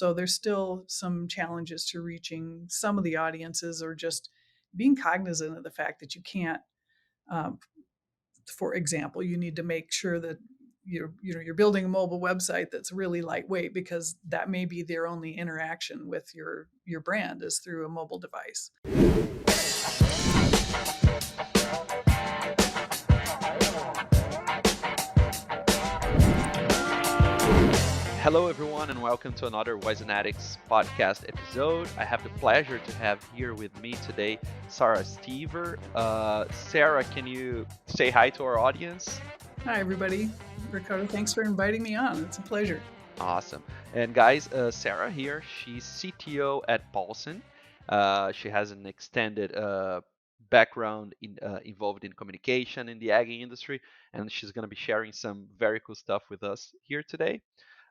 So there's still some challenges to reaching some of the audiences, or just being cognizant of the fact that you can't, um, for example, you need to make sure that you're building a mobile website that's really lightweight, because that may be their only interaction with your brand is through a mobile device. Hello, everyone, and welcome to another Wisenetix Podcast episode. I have the pleasure to have here with me today Sara Steever. Sara, can you say hi to our audience? Hi, everybody. Ricardo, thanks for inviting me on. It's a pleasure. Awesome. And guys, Sara here, she's CTO at Paulsen. She has an extended background involved in communication in the ag industry, and she's going to be sharing some very cool stuff with us here today.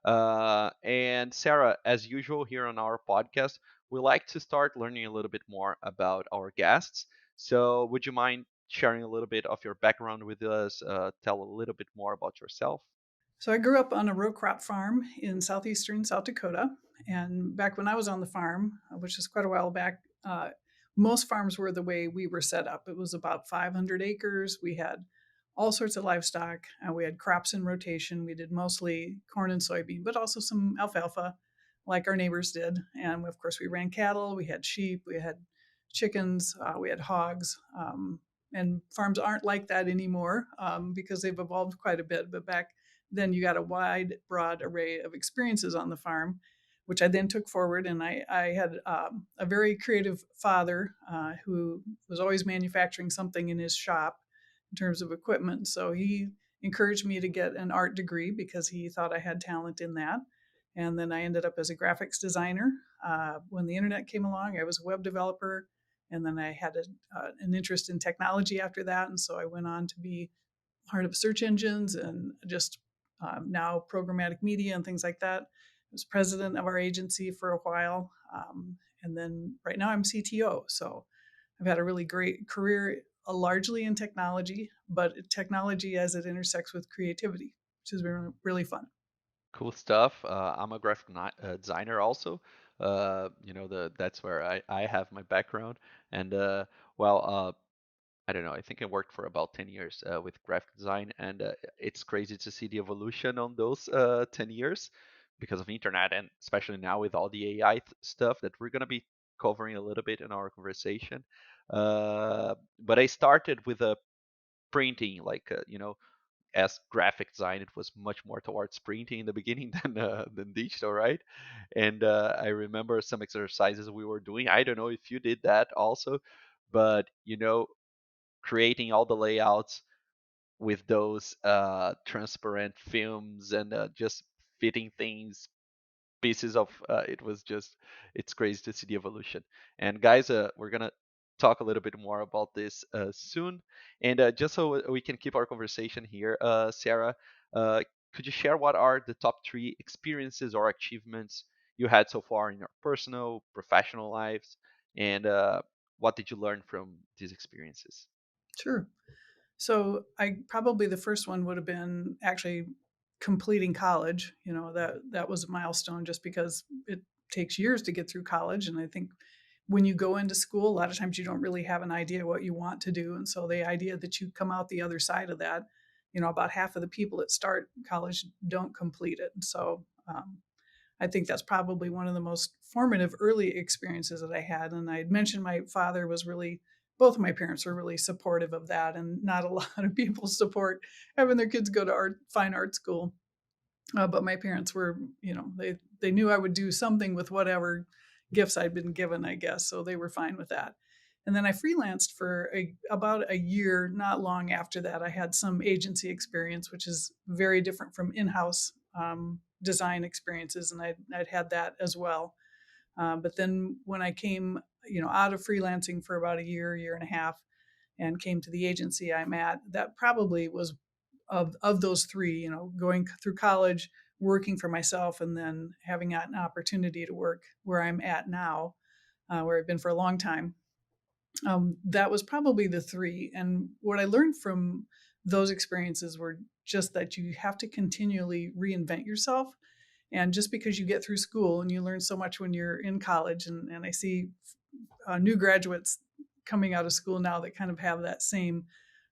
And Sara, as usual here on our podcast, we like to start learning a little bit more about our guests. So would you mind sharing a little bit of your background with us? Tell a little bit more about yourself. So I grew up on a row crop farm in southeastern South Dakota. And back when I was on the farm, which is quite a while back, most farms were the way we were set up. It was about 500 acres. We had all sorts of livestock. We had crops in rotation. We did mostly corn and soybean, but also some alfalfa, like our neighbors did. And of course, we ran cattle. We had sheep. We had chickens. We had hogs. And farms aren't like that anymore because they've evolved quite a bit. But back then, you got a wide, broad array of experiences on the farm, which I then took forward. And I had a very creative father who was always manufacturing something in his shop in terms of equipment. So he encouraged me to get an art degree because he thought I had talent in that. And then I ended up as a graphics designer. When the internet came along, I was a web developer. And then I had an interest in technology after that. And so I went on to be part of search engines and just now programmatic media and things like that. I was president of our agency for a while. And then right now I'm CTO. So I've had a really great career, largely in technology, but technology as it intersects with creativity, which has been really fun. Cool stuff. I'm a graphic designer also. That's where I have my background. And I don't know. I think I worked for about 10 years with graphic design, and it's crazy to see the evolution on those 10 years because of internet, and especially now with all the AI stuff that we're going to be covering a little bit in our conversation. But I started with a printing, as graphic design, it was much more towards printing in the beginning than digital, right? And I remember some exercises we were doing. I don't know if you did that also, but creating all the layouts with those transparent films and just fitting things pieces of it's crazy to see the evolution. And guys, we're gonna talk a little bit more about this soon. And just so we can keep our conversation here, Sara, uh, could you share what are the top 3 experiences or achievements you had so far in your personal professional lives, and what did you learn from these experiences? Sure. So I probably the first one would have been actually completing college. That was a milestone just because it takes years to get through college. And I think when you go into school, a lot of times you don't really have an idea what you want to do. And so the idea that you come out the other side of that, about half of the people that start college don't complete it. And so I think that's probably one of the most formative early experiences that I had. And I had mentioned my father was really, both of my parents were really supportive of that. And not a lot of people support having their kids go to fine art school. But my parents were, they knew I would do something with whatever gifts I'd been given, I guess. So they were fine with that. And then I freelanced for about a year. Not long after that, I had some agency experience, which is very different from in-house design experiences. And I'd had that as well. But then when I came, out of freelancing for about a year and a half, and came to the agency I'm at, that probably was of those three, going through college, working for myself, and then having an opportunity to work where I'm at now, where I've been for a long time. That was probably the three. And what I learned from those experiences were just that you have to continually reinvent yourself. And just because you get through school and you learn so much when you're in college, and I see new graduates coming out of school now that kind of have that same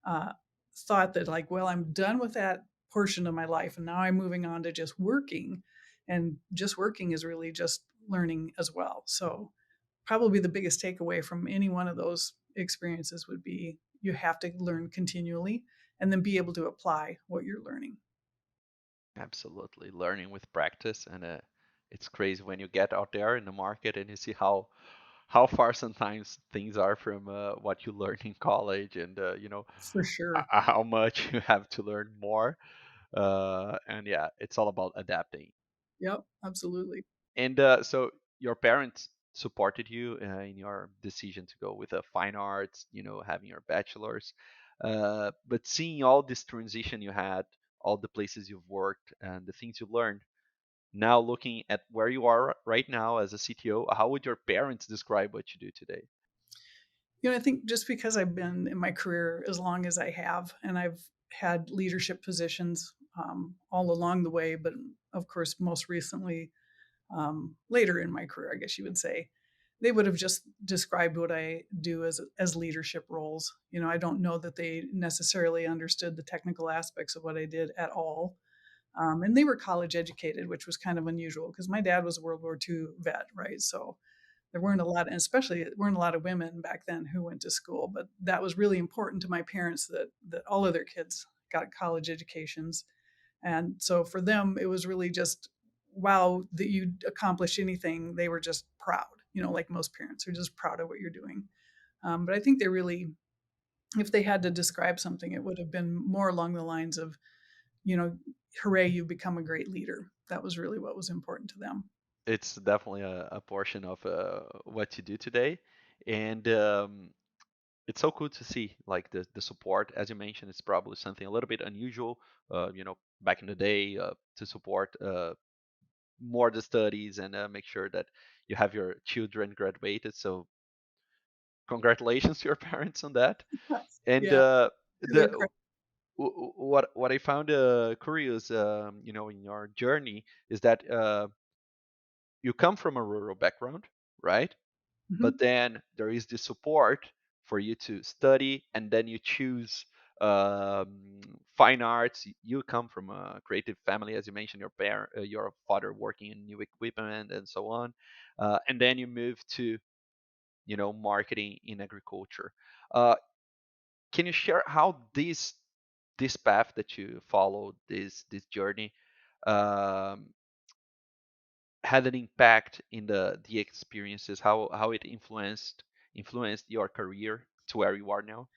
uh, thought that, like, well, I'm done with that portion of my life and now I'm moving on to just working. And just working is really just learning as well. So, probably the biggest takeaway from any one of those experiences would be you have to learn continually and then be able to apply what you're learning. Absolutely, learning with practice, and it's crazy when you get out there in the market and you see how far sometimes things are from what you learned in college, and For sure. how much you have to learn more. And yeah, it's all about adapting. Yep, absolutely. And so your parents supported you in your decision to go with a fine arts, having your bachelor's. But seeing all this transition you had, all the places you've worked, and the things you learned, now looking at where you are right now as a CTO, how would your parents describe what you do today? I think just because I've been in my career as long as I have, and I've had leadership positions all along the way, but of course, most recently, later in my career, I guess you would say, they would have just described what I do as leadership roles. I don't know that they necessarily understood the technical aspects of what I did at all. And they were college educated, which was kind of unusual because my dad was a World War II vet, right? So there weren't a lot, and especially there weren't a lot of women back then who went to school. But that was really important to my parents that all of their kids got college educations, and so for them, it was really just wow that you accomplished anything. They were just proud, like most parents are just proud of what you're doing. But I think they really, if they had to describe something, it would have been more along the lines of, you know, hooray, you've become a great leader. That was really what was important to them. It's definitely a portion of what you do today, and it's so cool to see like the support. As you mentioned, it's probably something a little bit unusual, back in the day, to support more the studies and make sure that you have your children graduated. So congratulations to your parents on that. And Yeah, to their the credit. what I found curious, in your journey is that you come from a rural background, right? But Mhm. then there is the support for you to study, and then you choose um, fine arts. You come from a creative family, as you mentioned, your father working in new equipment and so on, and then you move to marketing in agriculture. Uh, can you share how this path that you followed, this journey, um, had an impact in the experiences, how it influenced your career to where you are now?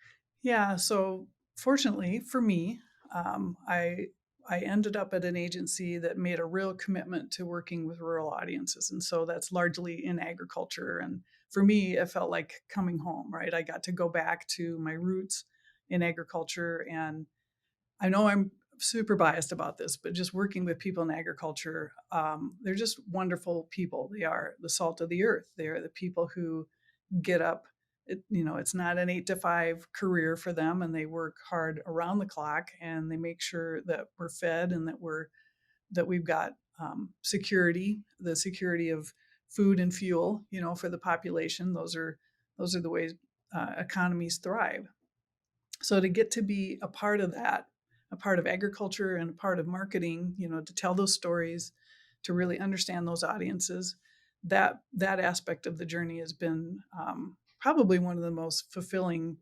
Yeah. So fortunately for me, I ended up at an agency that made a real commitment to working with rural audiences, and so that's largely in agriculture. And for me, it felt like coming home. Right, I got to go back to my roots in agriculture, and I know I'm super biased about this, but just working with people in agriculture, they're just wonderful people. They are the salt of the earth. They are the people who get up. It's not an 8 to 5 career for them, and they work hard around the clock, and they make sure that we're fed and that we've got security, the security of food and fuel, for the population. Those are the ways economies thrive. So to get to be a part of that, a part of agriculture and a part of marketing, to tell those stories, to really understand those audiences, that aspect of the journey has been probably one of the most fulfilling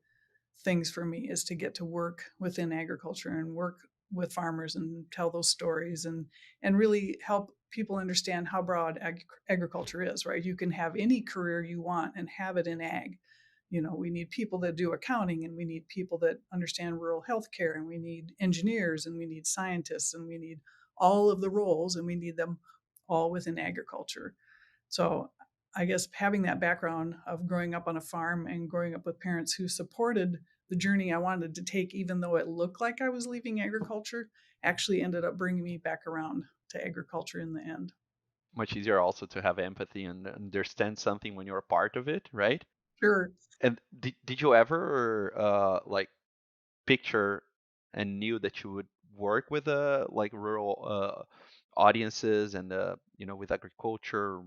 things for me, is to get to work within agriculture and work with farmers and tell those stories and really help people understand how broad agriculture is. Right, you can have any career you want and have it in ag. We need people that do accounting, and we need people that understand rural healthcare, and we need engineers, and we need scientists, and we need all of the roles, and we need them all within agriculture. So I guess having that background of growing up on a farm and growing up with parents who supported the journey I wanted to take, even though it looked like I was leaving agriculture, actually ended up bringing me back around to agriculture in the end. Much easier also to have empathy and understand something when you're a part of it, right? Sure. And did you ever like picture and knew that you would work with like rural audiences and with agriculture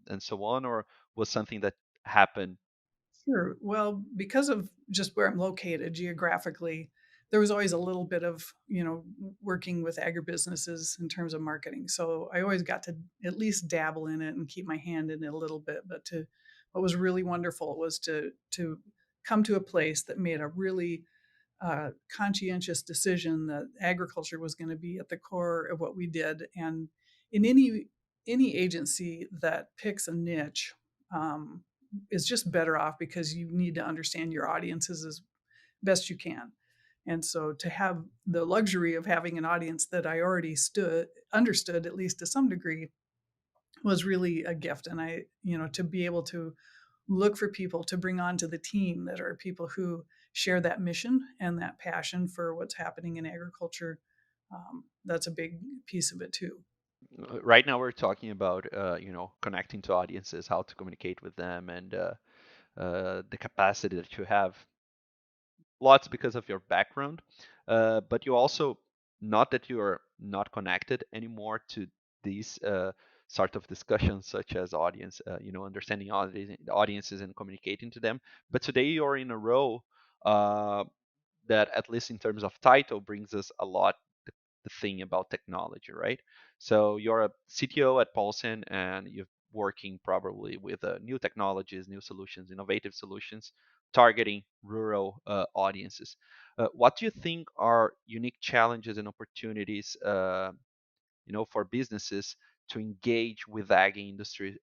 and so on, or was something that happened? Sure. Well, because of just where I'm located geographically, there was always a little bit of, working with agribusinesses in terms of marketing. So I always got to at least dabble in it and keep my hand in it a little bit. But what was really wonderful was to come to a place that made a really conscientious decision that agriculture was going to be at the core of what we did. And in any agency that picks a niche, um, is just better off because you need to understand your audiences as best you can. And so to have the luxury of having an audience that I already understood at least to some degree was really a gift. And to be able to look for people to bring onto the team that are people who share that mission and that passion for what's happening in agriculture. That's a big piece of it too. Right now we're talking about connecting to audiences, how to communicate with them, and the capacity that you have, lots because of your background, but you also, not that you are not connected anymore to these sort of discussions such as audience, understanding audiences and communicating to them, but today you're in a role uh, that, at least in terms of title, brings us a lot the thing about technology, right? So you're a CTO at Paulsen, and you're working probably with new technologies, new solutions, innovative solutions, targeting rural audiences. What do you think are unique challenges and opportunities, for businesses to engage with ag industry,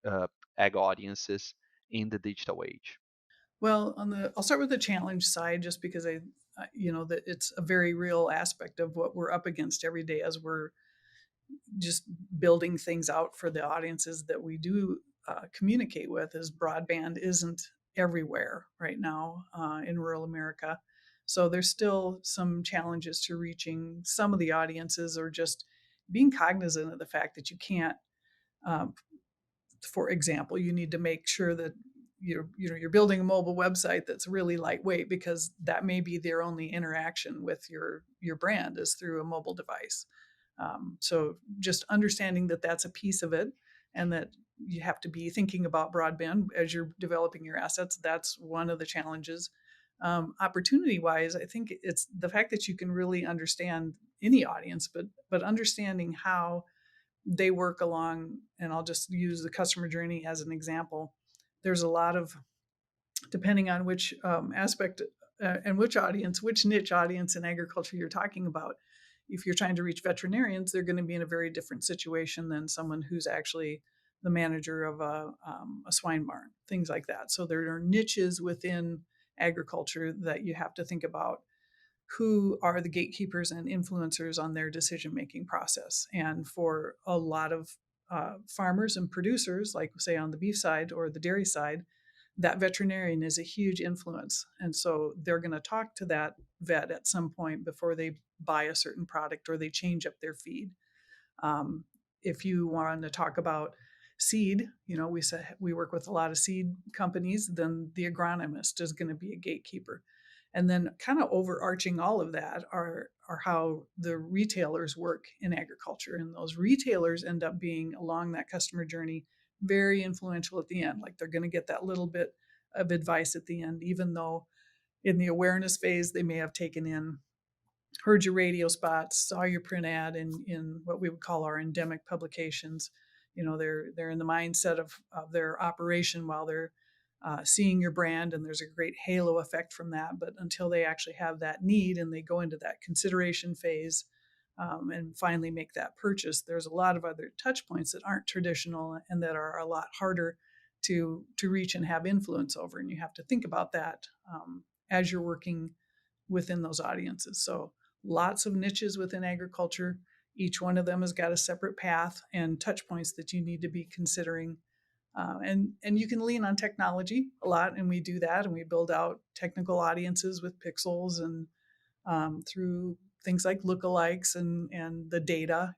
ag audiences in the digital age? Well, I'll start with the challenge side, just because that it's a very real aspect of what we're up against every day as we're just building things out for the audiences that we do communicate with. Is broadband isn't everywhere right now in rural America. So there's still some challenges to reaching some of the audiences, or just being cognizant of the fact that you can't, um, for example, you need to make sure that you're building a mobile website that's really lightweight, because that may be their only interaction with your brand is through a mobile device. So just understanding that that's a piece of it, and that you have to be thinking about broadband as you're developing your assets. That's one of the challenges. Opportunity wise, I think it's the fact that you can really understand any audience, but understanding how they work along. And I'll just use the customer journey as an example. There's a lot of, depending on which aspect and which audience, which niche audience in agriculture you're talking about. If you're trying to reach veterinarians, they're going to be in a very different situation than someone who's actually the manager of a swine barn, things like that. So there are niches within agriculture that you have to think about who are the gatekeepers and influencers on their decision making process. And for a lot of farmers and producers, like say on the beef side or the dairy side, that veterinarian is a huge influence. And so they're going to talk to that vet at some point before they buy a certain product or they change up their feed. Um, if you want to talk about seed, we work with a lot of seed companies, then the agronomist is going to be a gatekeeper. And then kind of overarching all of that are how the retailers work in agriculture. And those retailers end up being along that customer journey very influential at the end. Like they're going to get that little bit of advice at the end, even though in the awareness phase they may have taken in, heard your radio spots, saw your print ad in what we would call our endemic publications. They're in the mindset of their operation while they're seeing your brand, and there's a great halo effect from that. But until they actually have that need and they go into that consideration phase, and finally make that purchase, there's a lot of other touch points that aren't traditional and that are a lot harder to reach and have influence over. And you have to think about that as you're working within those audiences. So lots of niches within agriculture. Each one of them has got a separate path and touch points that you need to be considering. And you can lean on technology a lot, and we do that, and we build out technical audiences with pixels and through things like lookalikes and the data.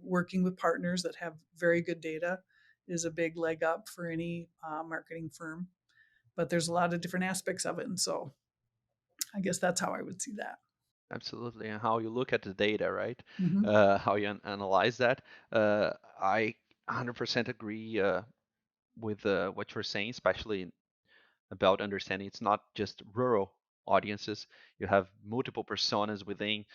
Working with partners that have very good data is a big leg up for any marketing firm. But there's a lot of different aspects of it, and so I guess that's how I would see that. Absolutely, and how you look at the data, right? Hmm. How you analyze that. I 100% agree with what you're saying, especially about understanding it's not just rural audiences. You have multiple personas within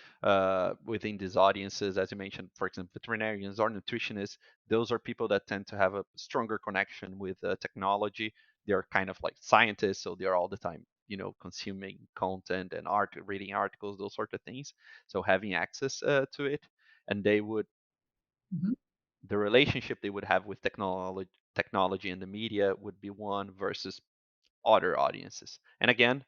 these audiences, as you mentioned. For example, veterinarians or nutritionists. Those are people that tend to have a stronger connection with technology. They're kind of like scientists, so they're all the time, consuming content and reading articles, those sort of things. So having access to it, and they would Hmm. the relationship they would have with technology and the media would be one versus other audiences. And again,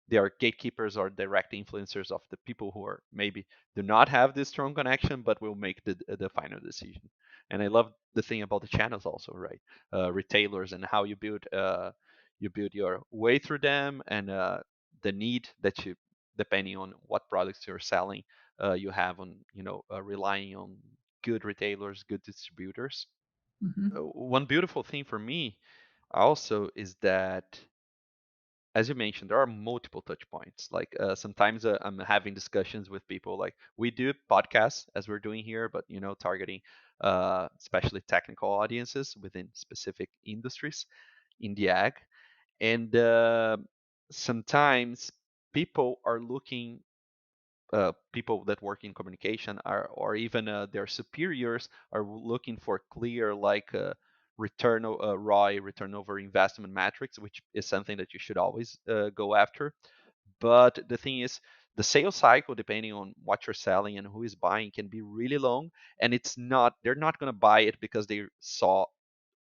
they are gatekeepers or direct influencers of the people who are maybe do not have this strong connection, but will make the final decision. And I love the thing about the channels also, right? Retailers and how you build your way through them, and the need that you, depending on what products you're selling, you have on relying on good retailers, good distributors. Hmm. One beautiful thing for me also is that, as you mentioned, there are multiple touch points. Like sometimes I'm having discussions with people. Like we do podcasts as we're doing here, but targeting especially technical audiences within specific industries in the ag. And sometimes people are looking people that work in communication are, or even their superiors are looking for clear like ROI, return over investment metrics, which is something that you should always go after. But the thing is, the sales cycle, depending on what you're selling and who is buying, can be really long. And they're not going to buy it because they saw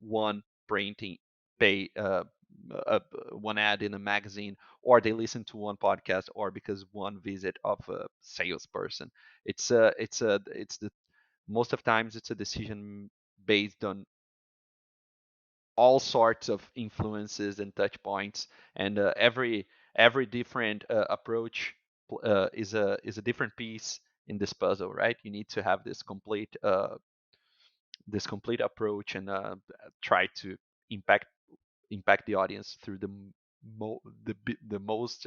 one printing pay uh, one ad in a magazine, or they listen to one podcast, or because one visit of a salesperson. It's the most of times it's a decision based on all sorts of influences and touch points, and every different approach is a different piece in this puzzle, right? You need to have this complete approach, and try to impact impact the audience through mo- the most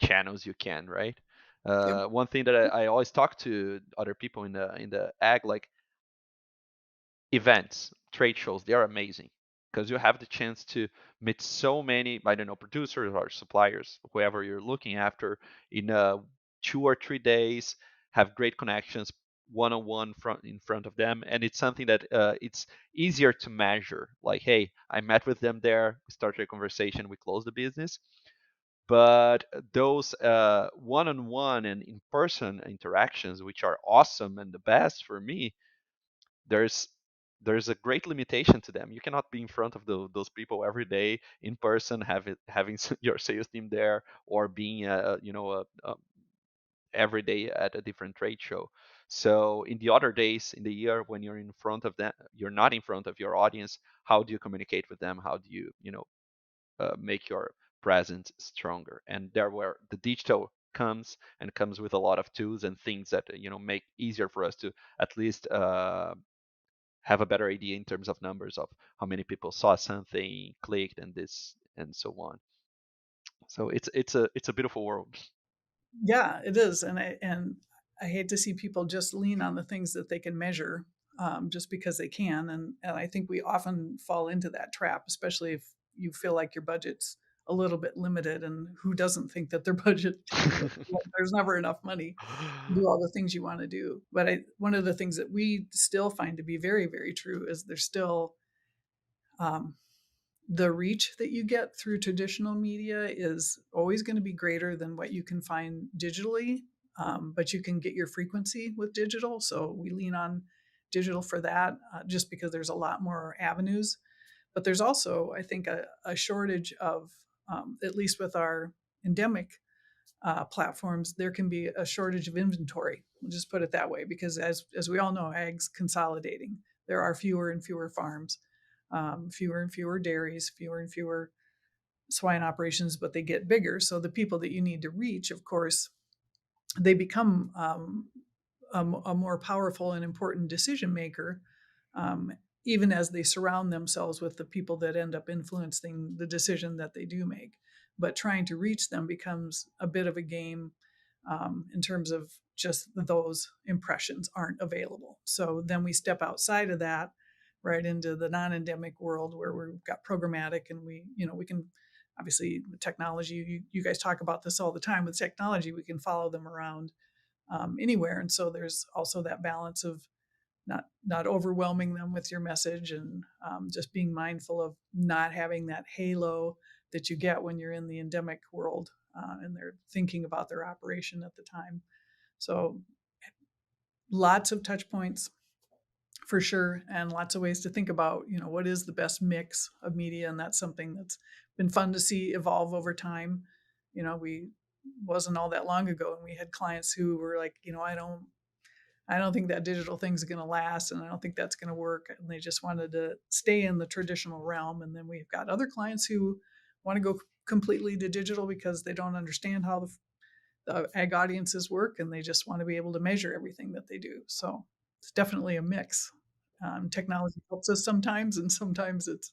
channels you can, right? Yep. One thing that I always talk to other people in the ag, like events, trade shows, they are amazing because you have the chance to meet so many, I don't know, producers or suppliers, whoever you're looking after, in 2 or 3 days, have great connections one on one in front of them, and it's something that it's easier to measure. Like, hey, I met with them there, we started a conversation, we closed the business. But those one-on-one and in-person interactions, which are awesome and the best for me, there's there's a great limitation to them. You cannot be in front of those people every day in person, having your sales team there, or being every day at a different trade show. So in the other days in the year when you're in front of them, you're not in front of your audience. How do you communicate with them? How do you make your presence stronger? And there where the digital comes with a lot of tools and things that make easier for us to at least have a better idea in terms of numbers of how many people saw something, clicked, and this and so on. So it's a beautiful world. Yeah, it is, and I hate to see people just lean on the things that they can measure, just because they can, and I think we often fall into that trap, especially if you feel like your budget's a little bit limited, and who doesn't think that their budget, there's never enough money to do all the things you want to do. But one of the things that we still find to be very, very true is there's still um, the reach that you get through traditional media is always going to be greater than what you can find digitally, but you can get your frequency with digital. So we lean on digital for that, just because there's a lot more avenues. But there's also, I think, a shortage of, at least with our endemic platforms, there can be a shortage of inventory. We'll just put it that way, because as we all know, ag's consolidating. There are fewer and fewer farms, fewer and fewer dairies, fewer and fewer swine operations, but they get bigger. So the people that you need to reach, of course, they become a more powerful and important decision maker, um, even as they surround themselves with the people that end up influencing the decision that they do make. But trying to reach them becomes a bit of a game, in terms of just those impressions aren't available. So then we step outside of that right into the non-endemic world where we've got programmatic and we can obviously the technology you guys talk about this all the time with technology we can follow them around anywhere, and so there's also that balance of not overwhelming them with your message and just being mindful of not having that halo that you get when you're in the endemic world and they're thinking about their operation at the time. So lots of touch points for sure, and lots of ways to think about what is the best mix of media, and that's something that's been fun to see evolve over time. We wasn't all that long ago and we had clients who were like, I don't think that digital thing's going to last, and I don't think that's going to work. And they just wanted to stay in the traditional realm. And then we've got other clients who want to go completely to digital because they don't understand how the ag audiences work, and they just want to be able to measure everything that they do. So it's definitely a mix. Technology helps us sometimes, and sometimes it's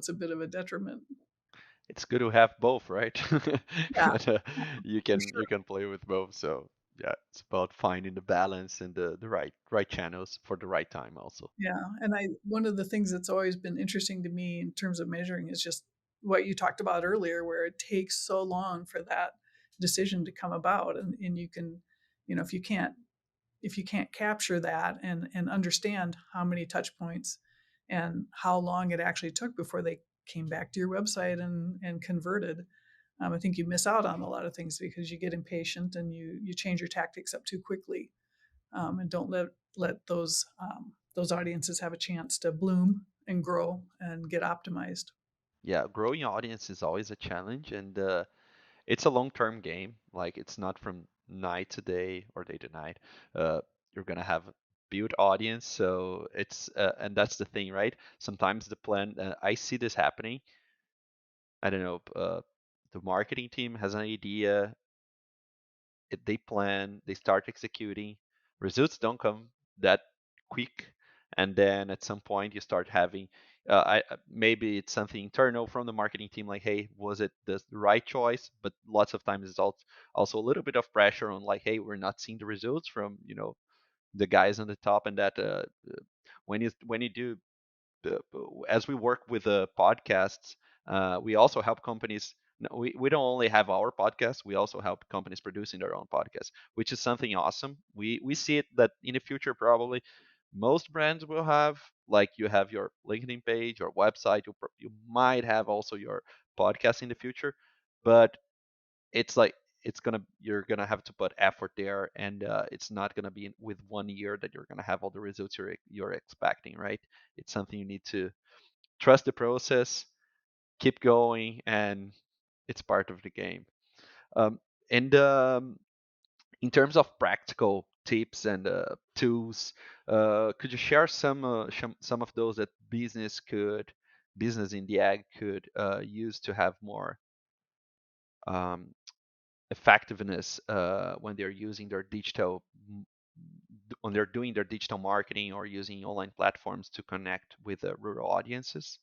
a bit of a detriment. It's good to have both, right? Yeah, And, you for can sure. play with both. So yeah, it's about finding the balance and the right channels for the right time also. Yeah, and I one of the things that's always been interesting to me in terms of measuring is just what you talked about earlier, where it takes so long for that decision to come about, and you can, if you can't capture that and understand how many touch points and how long it actually took before they came back to your website and converted, I think you miss out on a lot of things because you get impatient and you change your tactics up too quickly, and don't let those audiences have a chance to bloom and grow and get optimized. Yeah, growing your audience is always a challenge, and it's a long-term game. Like it's not from night to day or day to night. Uh, you're gonna have build audience, so it's and that's the thing, right? Sometimes the plan. I see this happening. I don't know. The marketing team has an idea. They plan. They start executing. Results don't come that quick, and then at some point you start having. Maybe it's something internal from the marketing team, like, hey, was it the right choice? But lots of times it's also a little bit of pressure on, like, hey, we're not seeing the results from the guys on the top, and that when you do as we work with podcasts, we also help companies. No, we don't only have our podcast, we also help companies producing their own podcasts, which is something awesome. We see it that in the future, probably most brands will have, like, you have your LinkedIn page or website, you might have also your podcast in the future, but it's like you're gonna have to put effort there, and it's not gonna be with 1 year that you're gonna have all the results you're expecting, right? It's something you need to trust the process, keep going, and it's part of the game. And in terms of practical tips and tools, could you share some of those that business in the ag could use to have more um, effectiveness when they're using their when they're doing their digital marketing or using online platforms to connect with rural audiences?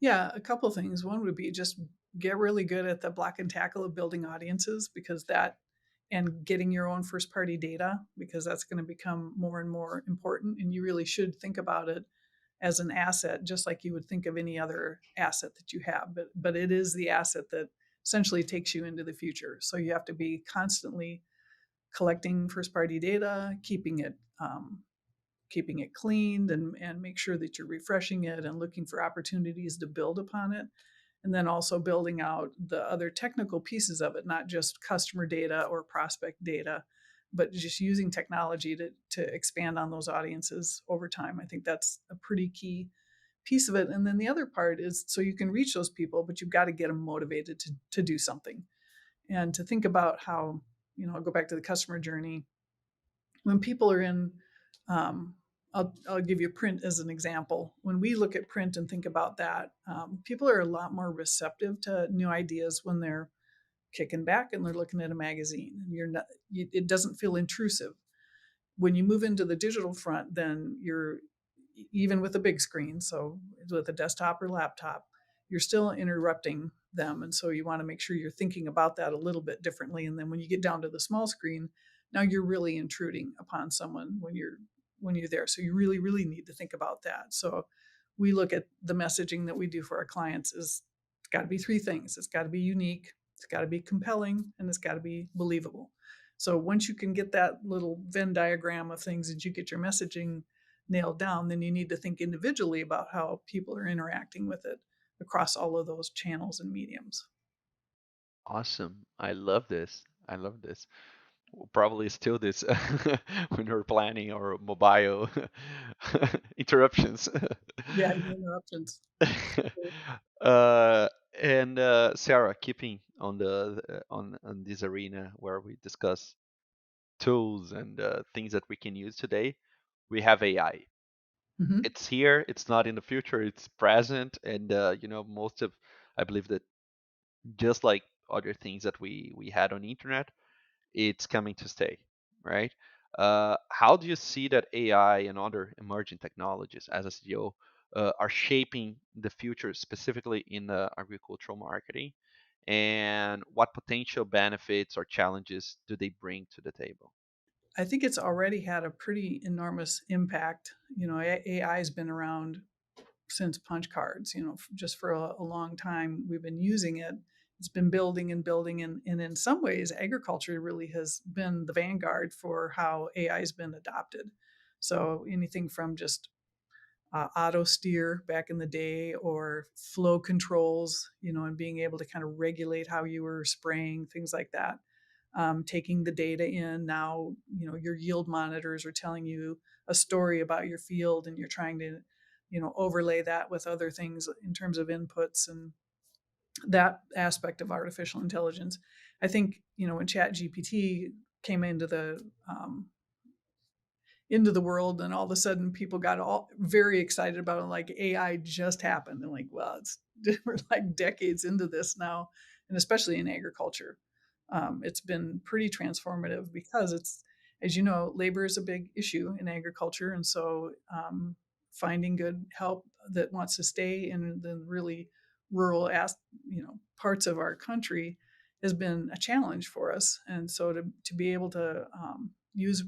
Yeah, a couple things. One would be just get really good at the block and tackle of building audiences, because that and getting your own first party data, because that's going to become more and more important, and you really should think about it as an asset just like you would think of any other asset that you have, but it is the asset that essentially takes you into the future. So you have to be constantly collecting first party data, keeping it cleaned, and make sure that you're refreshing it and looking for opportunities to build upon it. And then also building out the other technical pieces of it, not just customer data or prospect data, but just using technology to expand on those audiences over time. I think that's a pretty key piece of it. And then the other part is so you can reach those people, but you've got to get them motivated to do something and to think about how, I'll go back to the customer journey. When people are in, um, I'll give you print as an example. When we look at print and think about that, people are a lot more receptive to new ideas when they're kicking back and they're looking at a magazine. And it doesn't feel intrusive. When you move into the digital front, then you're even with a big screen, so with a desktop or laptop, you're still interrupting them. And so you want to make sure you're thinking about that a little bit differently. And then when you get down to the small screen, now you're really intruding upon someone when you're there. So you really, really need to think about that. So we look at the messaging that we do for our clients is it's got to be three things. It's got to be unique, it's got to be compelling, and it's got to be believable. So once you can get that little Venn diagram of things and you get your messaging nailed down, then you need to think individually about how people are interacting with it across all of those channels and mediums. Awesome. I love this. I love this. We'll probably steal this when we're planning our mobile interruptions. Yeah, interruptions. uh, and Sarah, keeping on on this arena where we discuss tools and things that we can use today, we have AI. Mm-hmm. It's here. It's not in the future. It's present, and most of I believe that just like other things that we had on the internet, it's coming to stay, right? How do you see that AI and other emerging technologies as a CEO are shaping the future, specifically in the agricultural marketing? And what potential benefits or challenges do they bring to the table? I think it's already had a pretty enormous impact. AI has been around since punch cards, just for a long time. We've been using it. It's been building and building. And in some ways, agriculture really has been the vanguard for how AI has been adopted. So anything from just auto steer back in the day or flow controls, and being able to kind of regulate how you were spraying, things like that. Taking the data in now, your yield monitors are telling you a story about your field, and you're trying to, overlay that with other things in terms of inputs and that aspect of artificial intelligence. I think, when Chat GPT came into the world, and all of a sudden people got all very excited about it, like AI just happened, and like, well, it's we're like decades into this now, and especially in agriculture. It's been pretty transformative because it's, as you know, labor is a big issue in agriculture, and so finding good help that wants to stay in the really rural parts of our country has been a challenge for us. And so to be able to use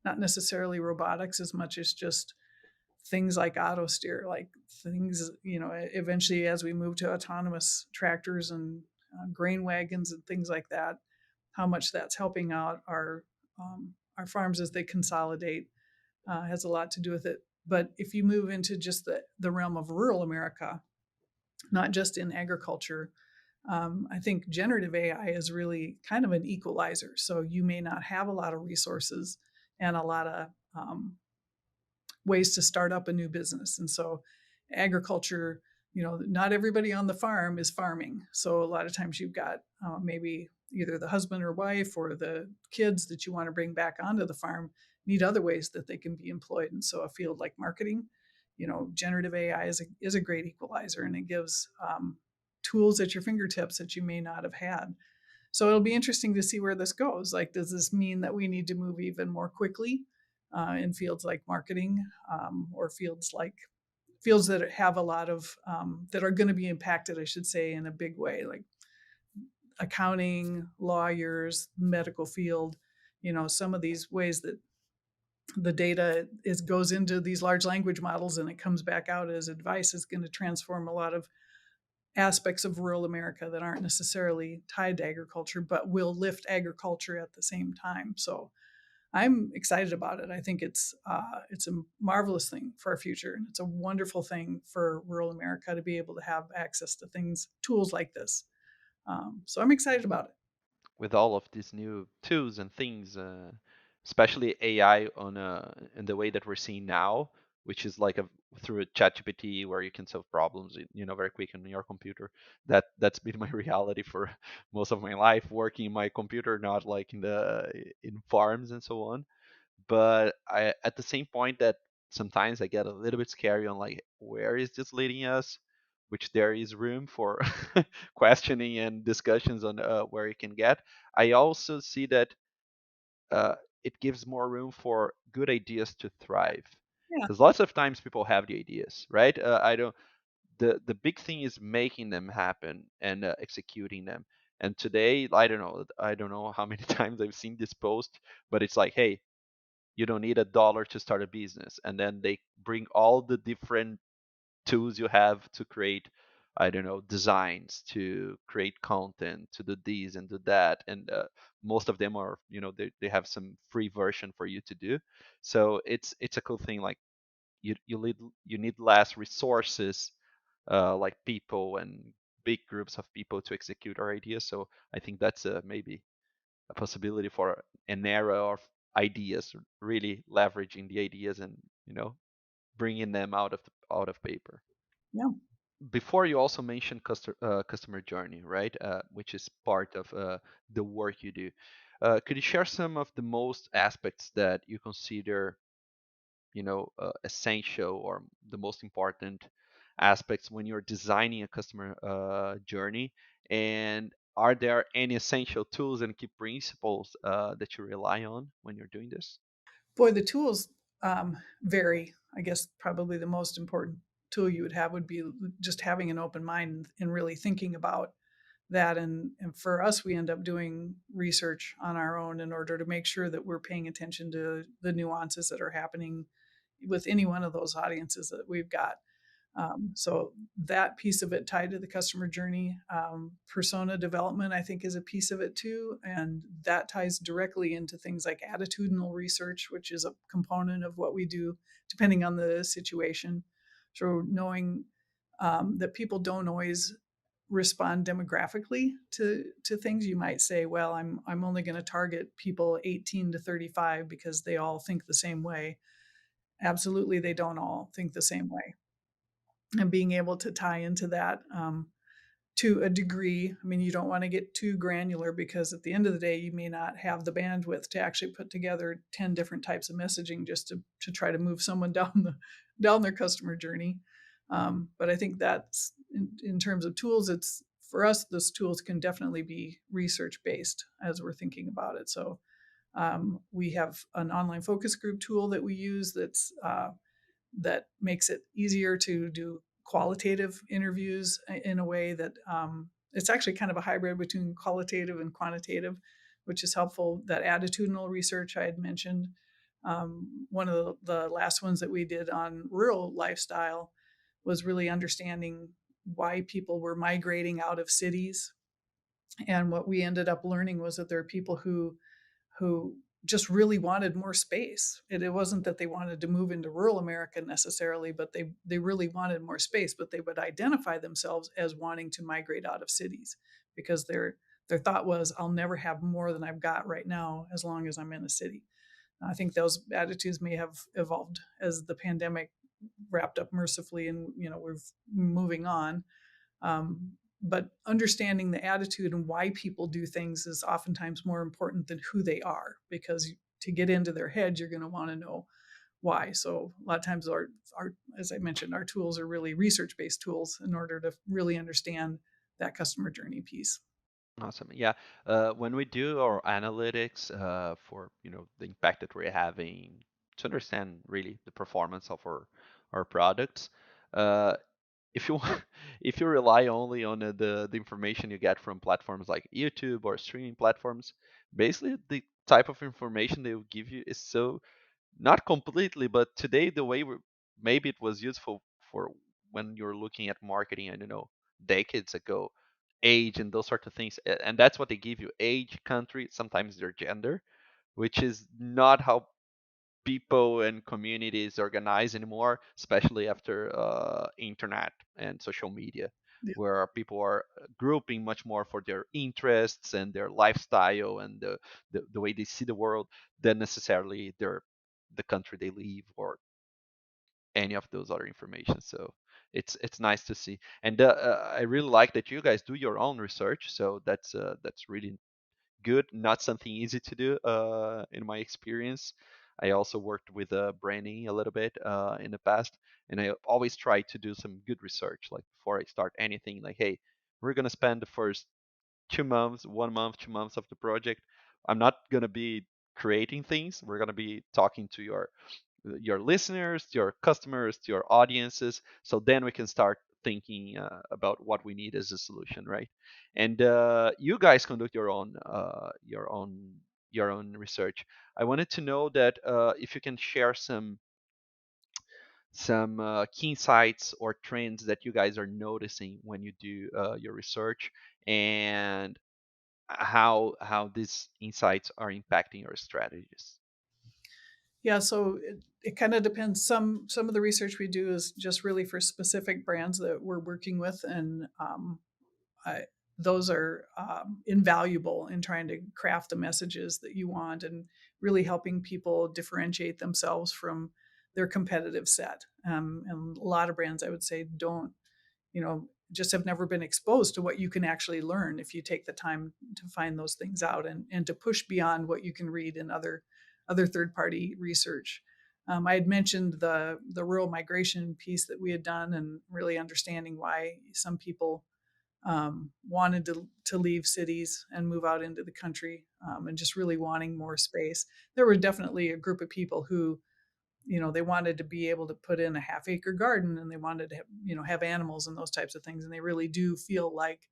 not necessarily robotics as much as just things like auto steer, like things, eventually as we move to autonomous tractors and grain wagons and things like that, how much that's helping out our farms as they consolidate has a lot to do with it. But if you move into just the realm of rural America, not just in agriculture, I think generative AI is really kind of an equalizer. So you may not have a lot of resources and a lot of ways to start up a new business. And so agriculture, not everybody on the farm is farming. So a lot of times you've got maybe either the husband or wife or the kids that you want to bring back onto the farm need other ways that they can be employed. And so a field like marketing, generative AI is a great equalizer, and it gives tools at your fingertips that you may not have had. So it'll be interesting to see where this goes. Like, does this mean that we need to move even more quickly in fields like marketing, or fields that have a lot of that are going to be impacted, I should say, in a big way, like accounting, lawyers, medical field. Some of these ways that the data goes into these large language models and it comes back out as advice is going to transform a lot of aspects of rural America that aren't necessarily tied to agriculture, but will lift agriculture at the same time. So I'm excited about it. I think it's a marvelous thing for our future, and it's a wonderful thing for rural America to be able to have access to tools like this. So I'm excited about it. With all of these new tools and things, especially AI in the way that we're seeing now, which is like through a ChatGPT where you can solve problems, very quick on your computer. That's been my reality for most of my life, working my computer, not like in farms and so on. But I at the same point that sometimes I get a little bit scary on like where is this leading us, which there is room for questioning and discussions on where it can get. I also see that uh, it gives more room for good ideas to thrive Yeah. because lots of times people have the ideas, right? I don't the big thing is making them happen and executing them. And today, I don't know how many times I've seen this post, but it's like, hey, you don't need $1 to start a business, and then they bring all the different tools you have to create, I don't know, designs, to create content, to do this and do that. And most of them are, they have some free version for you to do. So it's a cool thing. Like, you need less resources, like people and big groups of people to execute our ideas. So I think that's maybe a possibility for an era of ideas, really leveraging the ideas and bringing them out of paper. Yeah. Before, you also mentioned customer journey, right? Which is part of the work you do. Could you share some of the most aspects that you consider, essential, or the most important aspects when you're designing a customer journey? And are there any essential tools and key principles that you rely on when you're doing this? Boy, the tools vary. I guess probably the most important tool you would have would be just having an open mind and really thinking about that. And for us, we end up doing research on our own in order to make sure that we're paying attention to the nuances that are happening with any one of those audiences that we've got. So that piece of it tied to the customer journey, persona development, I think, is a piece of it too, and that ties directly into things like attitudinal research, which is a component of what we do, depending on the situation. So knowing that people don't always respond demographically to things. You might say, well, I'm only going to target people 18 to 35 because they all think the same way. Absolutely, they don't all think the same way, and being able to tie into that to a degree. I mean, you don't want to get too granular because at the end of the day, you may not have the bandwidth to actually put together 10 different types of messaging just to try to move someone down their customer journey. But I think that's in terms of tools, it's for us, those tools can definitely be research based as we're thinking about it. So we have an online focus group tool that we use that makes it easier to do qualitative interviews in a way that it's actually kind of a hybrid between qualitative and quantitative, which is helpful. That attitudinal research I had mentioned, one of the last ones that we did on rural lifestyle was really understanding why people were migrating out of cities. And what we ended up learning was that there are people who just really wanted more space. It wasn't that they wanted to move into rural America necessarily, but they really wanted more space. But they would identify themselves as wanting to migrate out of cities because their thought was, I'll never have more than I've got right now as long as I'm in a city. I think those attitudes may have evolved as the pandemic wrapped up mercifully, and we're moving on. But understanding the attitude and why people do things is oftentimes more important than who they are, because to get into their head, you're going to want to know why. So a lot of times our as I mentioned, our tools are really research based tools in order to really understand that customer journey piece. Awesome. Yeah. When we do our analytics for the impact that we're having, to understand really the performance of our products, uh, if you if you rely only on the information you get from platforms like YouTube or streaming platforms, basically the type of information they will give you is so, not completely, but today the way maybe it was useful for when you're looking at marketing, I don't know, decades ago, age and those sort of things. And that's what they give you: age, country, sometimes their gender, which is not how people and communities organize anymore, especially after internet and social media, Yeah. where people are grouping much more for their interests and their lifestyle and the way they see the world than necessarily the country they live or any of those other information. So it's nice to see. And I really like that you guys do your own research. So that's really good. Not something easy to do, in my experience. I also worked with branding a little bit in the past, and I always try to do some good research, like before I start anything. Like, hey, we're gonna spend the first 2 months, 1 month, 2 months of the project. I'm not gonna be creating things. We're gonna be talking to your listeners, to your customers, to your audiences. So then we can start thinking about what we need as a solution, right? And you guys conduct your own research. I wanted to know that if you can share some key insights or trends that you guys are noticing when you do your research, and how these insights are impacting your strategies. Yeah, so it kind of depends. Some of the research we do is just really for specific brands that we're working with, and I, those are invaluable in trying to craft the messages that you want and really helping people differentiate themselves from their competitive set. And a lot of brands, I would say, don't, just have never been exposed to what you can actually learn if you take the time to find those things out, and to push beyond what you can read in other third party research. I had mentioned the rural migration piece that we had done, and really understanding why some people wanted to leave cities and move out into the country, and just really wanting more space. There were definitely a group of people who, they wanted to be able to put in a half-acre garden, and they wanted to have animals and those types of things, and they really do feel like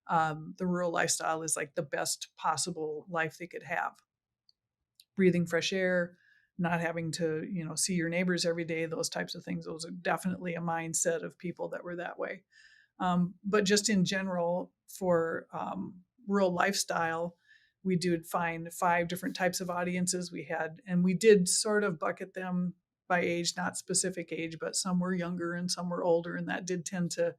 the rural lifestyle is like the best possible life they could have. Breathing fresh air, not having to see your neighbors every day, those types of things. Those are definitely a mindset of people that were that way. But just in general, for rural lifestyle, we did find 5 different types of audiences we had, and we did sort of bucket them by age, not specific age, but some were younger and some were older, and that did tend to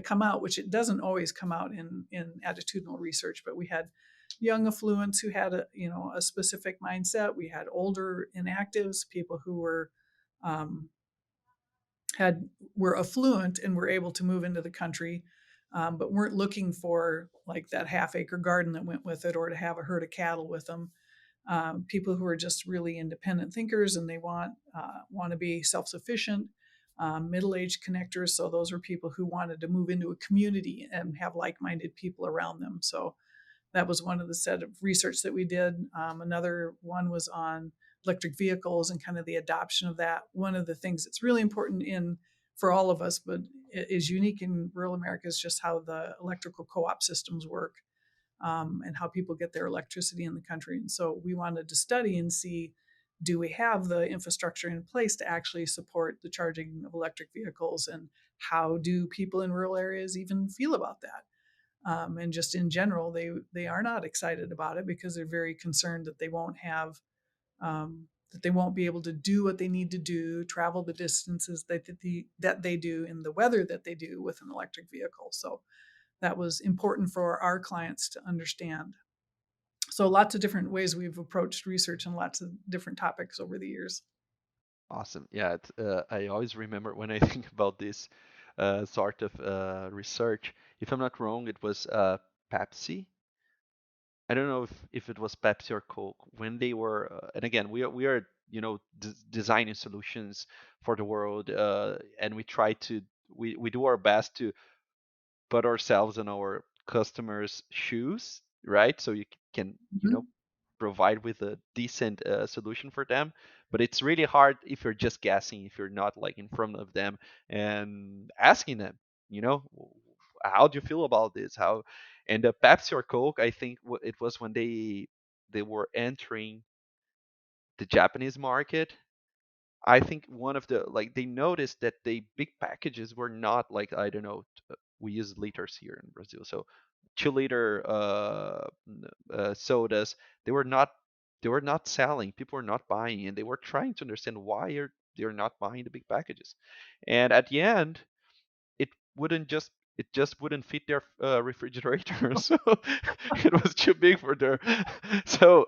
come out, which it doesn't always come out in attitudinal research. But we had young affluents who had a specific mindset. We had older inactives, people who um, had were affluent and were able to move into the country, but weren't looking for like that half-acre garden that went with it, or to have a herd of cattle with them. People who are just really independent thinkers, and they want to be self-sufficient. Middle-aged connectors, so those are people who wanted to move into a community and have like-minded people around them. So that was one of the set of research that we did. Another one was on electric vehicles and kind of the adoption of that. One of the things that's really important in for all of us, but is unique in rural America, is just how the electrical co-op systems work, and how people get their electricity in the country. And so we wanted to study and see, do we have the infrastructure in place to actually support the charging of electric vehicles, and how do people in rural areas even feel about that? And just in general, they are not excited about it, because they're very concerned that they won't have that they won't be able to do what they need to do, travel the distances that they do in the weather that they do with an electric vehicle. So that was important for our clients to understand. So lots of different ways we've approached research and lots of different topics over the years. Awesome. Yeah, I always remember when I think about this sort of research. If I'm not wrong, it was Pepsi. I don't know if it was Pepsi or Coke when they were. And again, we are designing solutions for the world, and we do our best to put ourselves in our customers' shoes, right? So you can Mm-hmm. provide with a decent solution for them. But it's really hard if you're just guessing, if you're not like in front of them and asking them, you know, how do you feel about this? How and Pepsi or Coke, I think it was when they were entering the Japanese market. I think one of the like they noticed that the big packages were not like, I don't know, we use liters here in Brazil, so 2 liter sodas, they were not they were not selling. People were not buying, and they were trying to understand why they're not buying the big packages. And at the end, it wouldn't just it just wouldn't fit their refrigerator, so it was too big for their. So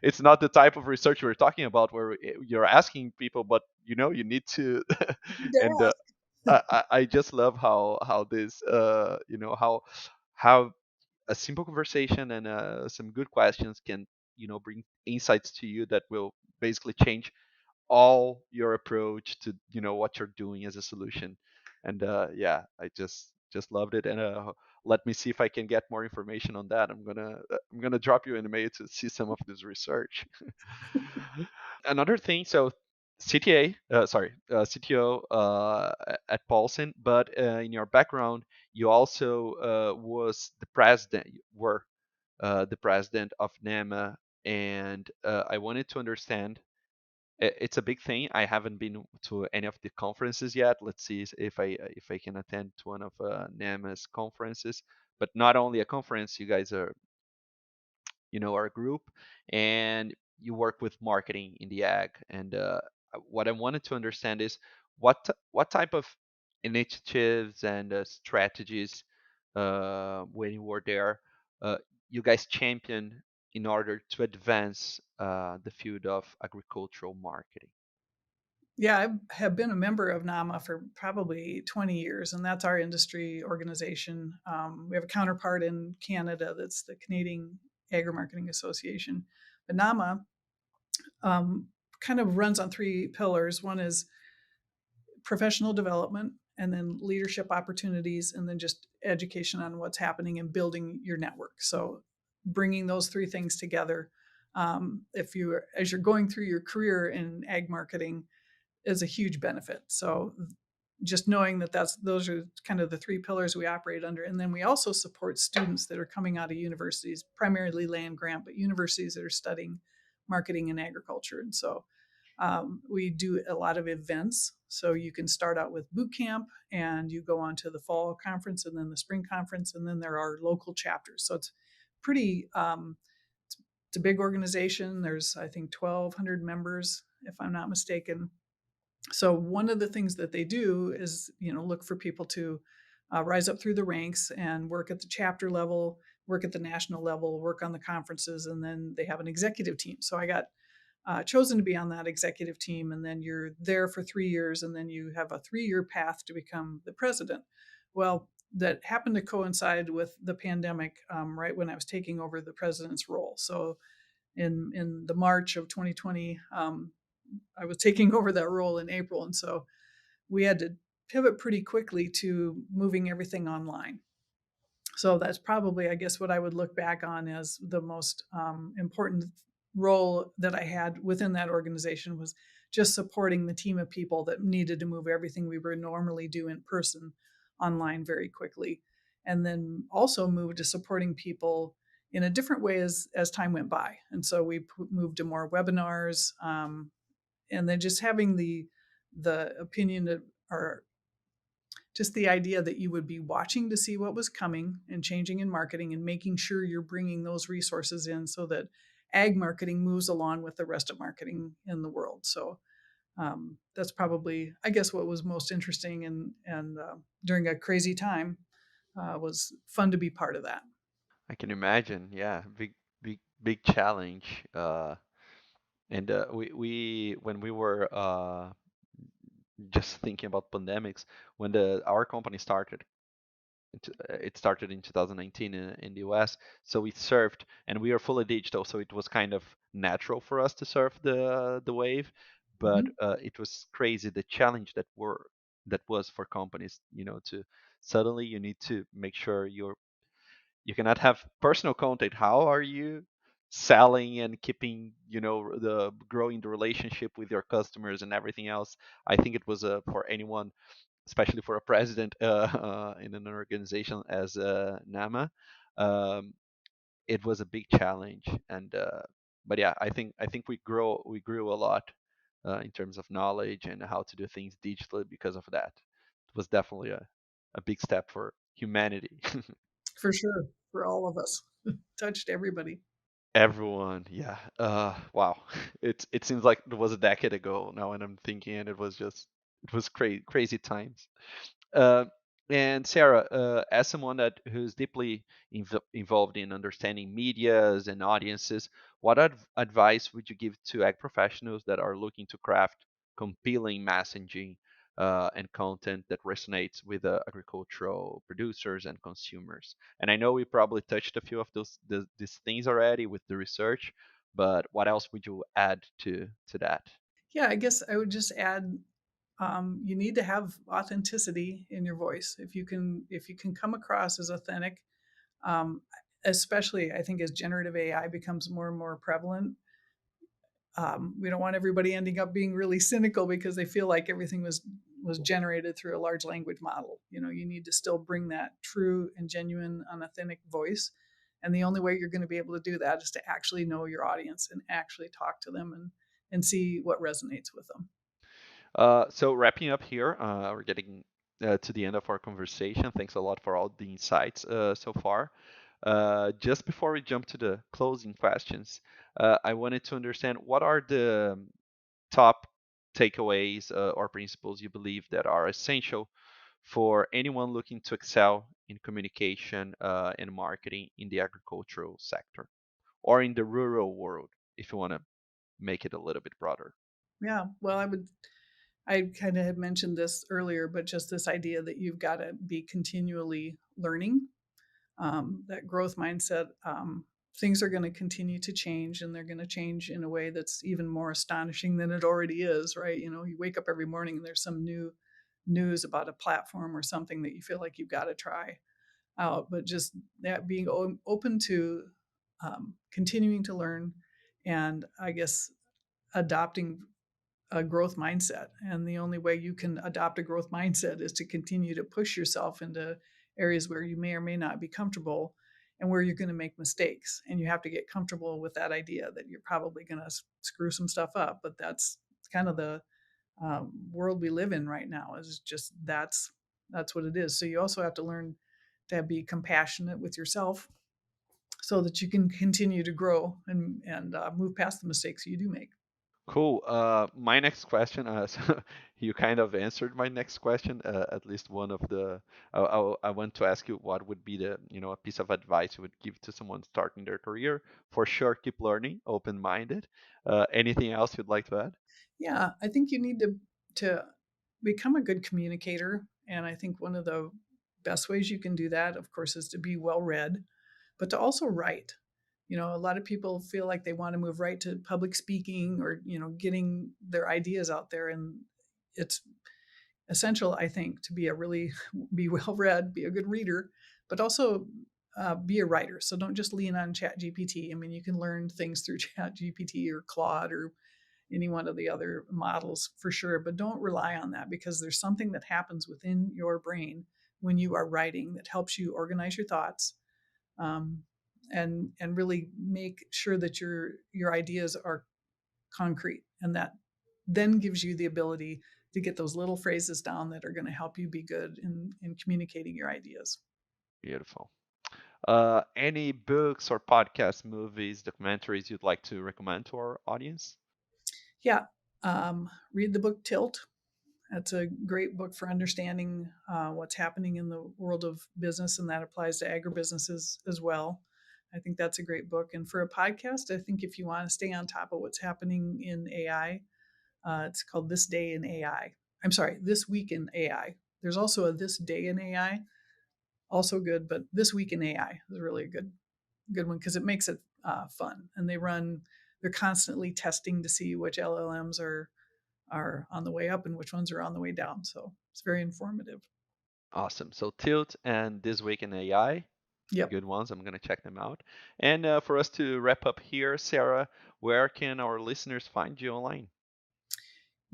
it's not the type of research we're talking about where you're asking people, but you need to. And Desk. I just love how this how a simple conversation and some good questions can bring insights to you that will basically change all your approach to what you're doing as a solution. And yeah, I just loved it. And let me see if I can get more information on that. I'm gonna drop you an email to see some of this research. Another thing, so CTO at Paulsen, but in your background, you also were the president of NEMA, and I wanted to understand. It's a big thing. I haven't been to any of the conferences yet. Let's see if I can attend to one of NEMA's conferences. But not only a conference, you guys are our group, and you work with marketing in the ag. And what I wanted to understand is what type of initiatives and strategies when you were there, uh, you guys champion in order to advance the field of agricultural marketing. Yeah, I have been a member of NAMA for probably 20 years, and that's our industry organization. We have a counterpart in Canada that's the Canadian Agri Marketing Association. But NAMA um, kind of runs on three pillars. One is professional development, and then leadership opportunities, and then just education on what's happening and building your network. So bringing those three things together. If you, as you're going through your career in ag marketing, is a huge benefit. So just knowing that those are kind of the three pillars we operate under. And then we also support students that are coming out of universities, primarily land grant, but universities that are studying marketing and agriculture. And so we do a lot of events. So you can start out with boot camp and you go on to the fall conference and then the spring conference. And then there are local chapters. So it's pretty, it's a big organization. There's, I think, 1,200 members, if I'm not mistaken. So one of the things that they do is, look for people to rise up through the ranks and work at the chapter level, work at the national level, work on the conferences, and then they have an executive team. So I got chosen to be on that executive team, and then you're there for 3 years, and then you have a 3-year path to become the president. Well, that happened to coincide with the pandemic, right when I was taking over the president's role. So in the March of 2020, I was taking over that role in April, and so we had to pivot pretty quickly to moving everything online. So that's probably, I guess, what I would look back on as the most important role that I had within that organization was just supporting the team of people that needed to move everything we would normally do in person online very quickly, and then also moved to supporting people in a different way as time went by. And so we moved to more webinars, and then just having the opinion of, or just the idea that you would be watching to see what was coming and changing in marketing and making sure you're bringing those resources in so that ag marketing moves along with the rest of marketing in the world. So that's probably, I guess, what was most interesting, and during a crazy time, was fun to be part of that. I can imagine. Yeah, big challenge. And we when we were just thinking about pandemics, when the our company started, it started in 2019 in the US. So we surfed, and we are fully digital, so it was kind of natural for us to surf the wave. But Mhm. it was crazy the challenge that was for companies, to suddenly you need to make sure you cannot have personal contact. How are you selling and keeping, the growing the relationship with your customers and everything else? I think it was for anyone, especially for a president in an organization as NAMA. Um, it was a big challenge, and but yeah, I think we grew a lot in terms of knowledge and how to do things digitally because of that. It was definitely a big step for humanity. For sure, for all of us, touched everybody. Everyone, yeah. Wow. It seems like it was a decade ago now, and I'm thinking, and it was crazy times. Uh, and Sarah, as someone who's deeply involved in understanding medias and audiences, what advice would you give to ag professionals that are looking to craft compelling messaging and content that resonates with agricultural producers and consumers? And I know we probably touched a few of these things already with the research, but what else would you add to that? Yeah, I guess I would just add, you need to have authenticity in your voice. If you can come across as authentic, um, especially I think as generative AI becomes more and more prevalent, We don't want everybody ending up being really cynical because they feel like everything was generated through a large language model. You need to still bring that true and genuine, unauthentic voice. And the only way you're going to be able to do that is to actually know your audience and actually talk to them and see what resonates with them. So wrapping up here, we're getting to the end of our conversation. Thanks a lot for all the insights so far. Just before we jump to the closing questions, I wanted to understand what are the top takeaways or principles you believe that are essential for anyone looking to excel in communication and marketing in the agricultural sector or in the rural world, if you want to make it a little bit broader. Yeah, well, I kind of had mentioned this earlier, but just this idea that you've got to be continually learning, that growth mindset. Things are going to continue to change, and they're going to change in a way that's even more astonishing than it already is, right? You wake up every morning and there's some new news about a platform or something that you feel like you've got to try out. But just that being open to continuing to learn, and I guess adopting a growth mindset. And the only way you can adopt a growth mindset is to continue to push yourself into areas where you may or may not be comfortable and where you're going to make mistakes. And you have to get comfortable with that idea that you're probably going to screw some stuff up. But that's kind of the world we live in right now, is just that's what it is. So you also have to learn to be compassionate with yourself so that you can continue to grow and move past the mistakes you do make. Cool. My next question, so you kind of answered my next question, at least one of the. I want to ask you what would be a piece of advice you would give to someone starting their career. For sure, keep learning, open-minded. Anything else you'd like to add? Yeah, I think you need to become a good communicator, and I think one of the best ways you can do that, of course, is to be well read, but to also write. A lot of people feel like they want to move right to public speaking or getting their ideas out there, and it's essential, I think, to be well read, be a good reader, but also be a writer. So don't just lean on Chat GPT. I mean, you can learn things through Chat GPT or Claude or any one of the other models for sure, but don't rely on that, because there's something that happens within your brain when you are writing that helps you organize your thoughts, um, and really make sure that your ideas are concrete, and that then gives you the ability to get those little phrases down that are going to help you be good in communicating your ideas. Beautiful. Any books or podcasts, movies, documentaries you'd like to recommend to our audience? Yeah, read the book Tilt. That's a great book for understanding what's happening in the world of business, and that applies to agribusinesses as well. I think that's a great book. And for a podcast, I think if you want to stay on top of what's happening in AI, it's called This Day in AI. I'm sorry, This Week in AI. There's also a This Day in AI, also good, but This Week in AI is really a good one because it makes it fun. And they're constantly testing to see which LLMs are on the way up and which ones are on the way down. So it's very informative. Awesome. So Tilt and This Week in AI, Yep. good ones. I'm going to check them out. And for us to wrap up here, Sarah, where can our listeners find you online?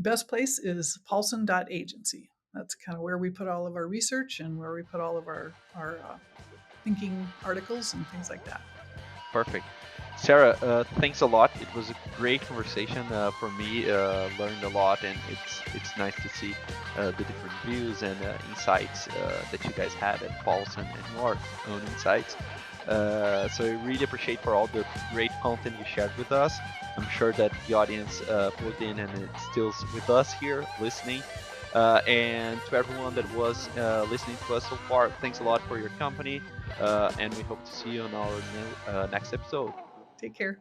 Best place is Paulsen.agency. That's kind of where we put all of our research and where we put all of our thinking articles and things like that. Perfect. Sarah, thanks a lot. It was a great conversation for me. Learned a lot, and it's nice to see the different views and insights that you guys had at Paulsen and your own insights. So I really appreciate for all the great content you shared with us. I'm sure that the audience plugged in and it's still with us here listening. And to everyone that was listening to us so far, thanks a lot for your company. And we hope to see you on our next episode. Take care.